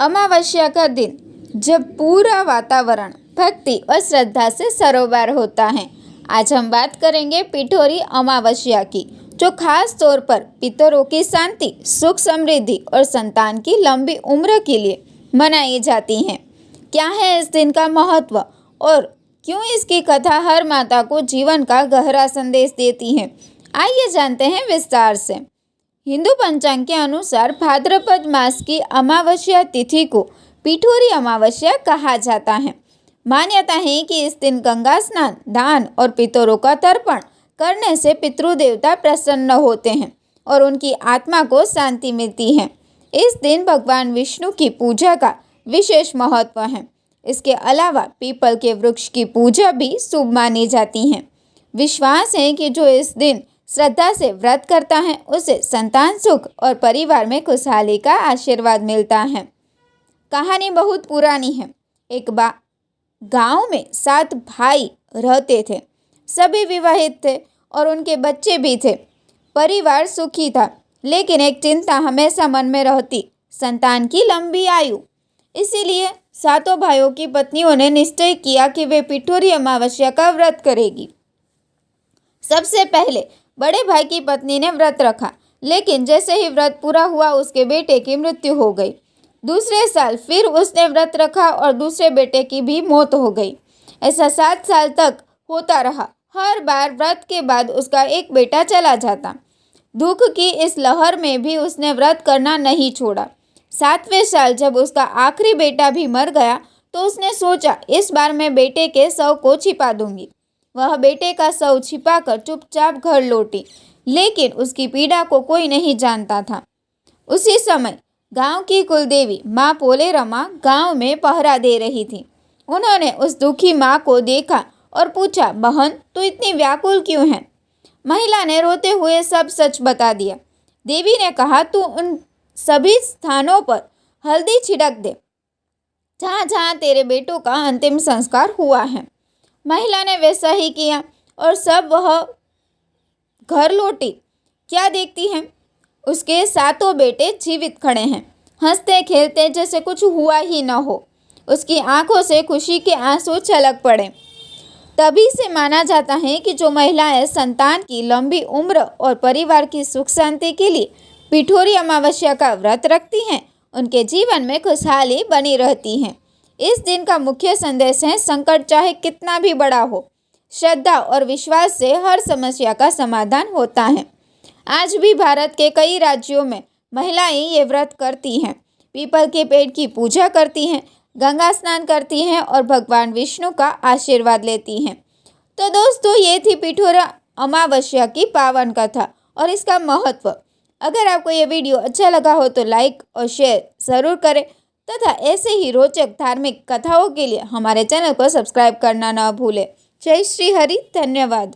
अमावस्या का दिन जब पूरा वातावरण भक्ति और श्रद्धा से सरोवर होता है। आज हम बात करेंगे पिठोरी अमावस्या की, जो खास तौर पर पितरों की शांति, सुख समृद्धि और संतान की लंबी उम्र के लिए मनाई जाती हैं। क्या है इस दिन का महत्व और क्यों इसकी कथा हर माता को जीवन का गहरा संदेश देती है, आइए जानते हैं विस्तार से। हिंदू पंचांग के अनुसार भाद्रपद मास की अमावस्या तिथि को पिठोरी अमावस्या कहा जाता है। मान्यता है कि इस दिन गंगा स्नान, दान और पितरों का तर्पण करने से पितृदेवता प्रसन्न होते हैं और उनकी आत्मा को शांति मिलती है। इस दिन भगवान विष्णु की पूजा का विशेष महत्व है। इसके अलावा पीपल के वृक्ष की पूजा भी शुभ मानी जाती है। विश्वास है कि जो इस दिन श्रद्धा से व्रत करता है उसे संतान सुख और परिवार में खुशहाली का आशीर्वाद मिलता है। कहानी बहुत पुरानी है। एक गांव में 7 भाई रहते थे। सभी विवाहित थे और उनके बच्चे भी थे। परिवार सुखी था, लेकिन एक चिंता हमेशा मन में रहती, संतान की लंबी आयु। इसीलिए 7 भाइयों की पत्नियों ने निश्चय किया कि वे पिठोरी अमावस्या का व्रत करेगी। सबसे पहले बड़े भाई की पत्नी ने व्रत रखा, लेकिन जैसे ही व्रत पूरा हुआ उसके बेटे की मृत्यु हो गई। दूसरे साल फिर उसने व्रत रखा और दूसरे बेटे की भी मौत हो गई। ऐसा 7 साल तक होता रहा। हर बार व्रत के बाद उसका एक बेटा चला जाता। दुख की इस लहर में भी उसने व्रत करना नहीं छोड़ा। 7वें साल जब उसका आखिरी बेटा भी मर गया तो उसने सोचा, इस बार मैं बेटे के शव को छिपा दूंगी। वह बेटे का शव छिपाकर चुपचाप घर लौटी, लेकिन उसकी पीड़ा को कोई नहीं जानता था। उसी समय गांव की कुलदेवी माँ पोलेरमा गांव में पहरा दे रही थी। उन्होंने उस दुखी माँ को देखा और पूछा, बहन तू इतनी व्याकुल क्यों है? महिला ने रोते हुए सब सच बता दिया। देवी ने कहा, तू उन सभी स्थानों पर हल्दी छिड़क दे जहाँ जहाँ तेरे बेटों का अंतिम संस्कार हुआ है। महिला ने वैसा ही किया और सब वह घर लौटी। क्या देखती है, उसके 7 बेटे जीवित खड़े हैं, हंसते खेलते जैसे कुछ हुआ ही न हो। उसकी आंखों से खुशी के आंसू छलक पड़े। तभी से माना जाता है कि जो महिलाएं संतान की लंबी उम्र और परिवार की सुख शांति के लिए पिठोरी अमावस्या का व्रत रखती हैं, उनके जीवन में खुशहाली बनी रहती है। इस दिन का मुख्य संदेश है, संकट चाहे कितना भी बड़ा हो, श्रद्धा और विश्वास से हर समस्या का समाधान होता है। आज भी भारत के कई राज्यों में महिलाएं ये व्रत करती हैं, पीपल के पेड़ की पूजा करती हैं, गंगा स्नान करती हैं और भगवान विष्णु का आशीर्वाद लेती हैं। तो दोस्तों, ये थी पिठोरी अमावस्या की पावन कथा और इसका महत्व। अगर आपको ये वीडियो अच्छा लगा हो तो लाइक और शेयर ज़रूर करें तथा ऐसे ही रोचक धार्मिक कथाओं के लिए हमारे चैनल को सब्सक्राइब करना न भूलें। जय श्री हरि, धन्यवाद।